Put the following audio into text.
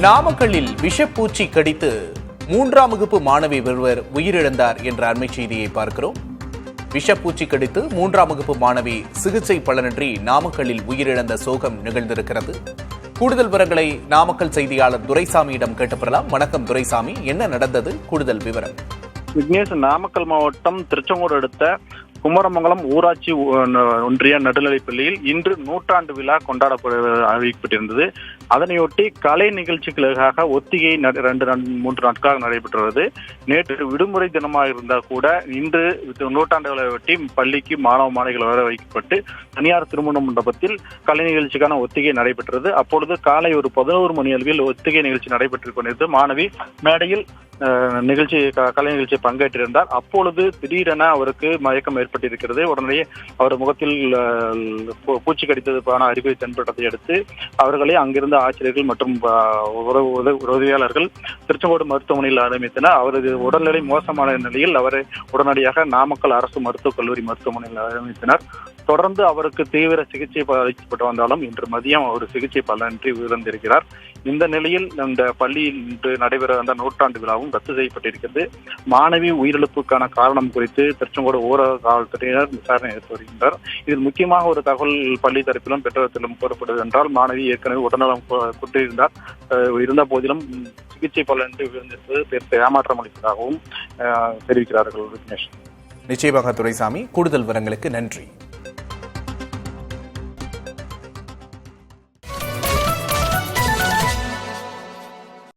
நாமக்கல்லில் விஷப்பூச்சி கடித்து 3ஆம் வகுப்பு மாணவி ஒருவர் உயிரிழந்தார் என்ற அண்மை செய்தியை பார்க்கிறோம். விஷப்பூச்சி கடித்து 3ஆம் வகுப்பு மாணவி சிகிச்சை பலனின்றி நாமக்கல்லில் உயிரிழந்த சோகம் நிகழ்ந்திருக்கிறது. கூடுதல் விவரங்களை நாமக்கல் செய்தியாளர் துரைசாமியிடம் கேட்டு பெறலாம். வணக்கம் துரைசாமி, என்ன நடந்தது? கூடுதல் விவரம். விக்னேஷ், நாமக்கல் மாவட்டம் திருச்செங்கோடு அடுத்த குமரமங்கலம் ஊராட்சி ஒன்றிய நடுநிலைப்பள்ளியில் இன்று 100ஆண்டு விழா அறிவிக்கப்பட்டிருந்தது. அதனையொட்டி கலை நிகழ்ச்சிகளுக்காக ஒத்திகை 2-3 நாட்களாக நடைபெற்றுள்ளது. நேற்று விடுமுறை தினமாக இருந்தால் கூட இன்று 100ஆண்டு விழாவையொட்டி பள்ளிக்கு மாணவ மாணவிகள் வர வைக்கப்பட்டு தனியார் திருமண மண்டபத்தில் கலை நிகழ்ச்சிக்கான ஒத்திகை நடைபெற்றது. அப்பொழுது காலை ஒரு 11 மணி அளவில் ஒத்திகை நிகழ்ச்சி நடைபெற்றுக் கொண்டிருந்தது. மாணவி மேடையில் கலை நிகழ்ச்சியை பங்கேற்றிருந்தார். அப்பொழுது திடீரென அவருக்கு மயக்கம் ஏற்பட்டிருக்கிறது. உடனே அவர் முகத்தில் பூச்சி கடித்ததுக்கான அறிகுறி தென்பட்டதை அடுத்து அவர்களை அங்கிருந்த ஆசிரியர்கள் மற்றும் உதவியாளர்கள் திருச்செங்கோடு மருத்துவமனையில் அனுமதித்தனர். அவரது உடல்நிலை மோசமான நிலையில் அவரை உடனடியாக நாமக்கல் அரசு மருத்துவக் கல்லூரி மருத்துவமனையில் அனுமதித்தனர். தொடர்ந்து அவருக்கு தீவிர சிகிச்சை அளிக்கப்பட்டு வந்தாலும் இன்று மதியம் அவர் சிகிச்சை பலனின்றி உயிரிழந்திருக்கிறார். இந்த நிலையில் இந்த பள்ளியில் இன்று நடைபெற வந்த 100ஆண்டு விழாவும் ரத்து செய்யப்பட்டிருக்கிறது. மாணவி உயிரிழப்புக்கான காரணம் குறித்து திருச்செங்கோடு ஊரக காவல்துறையினர் விசாரணை எடுத்து வருகின்றனர். இதில் முக்கியமாக ஒரு தகவல் பள்ளி தரப்பிலும் பெற்றோரிடத்திலும் கூறப்படுவது என்றால், மாணவி ஏற்கனவே உடல்நலம் குற்றியிருந்தார். இருந்த போதிலும் சிகிச்சை பலனின்றி உயிரிழந்திருப்பது பெரிய ஏமாற்றம் அளிப்பதாகவும் தெரிவிக்கிறார்கள். விக்னேஷ், நிச்சயமாக துரைசாமி, கூடுதல் விவரங்களுக்கு நன்றி.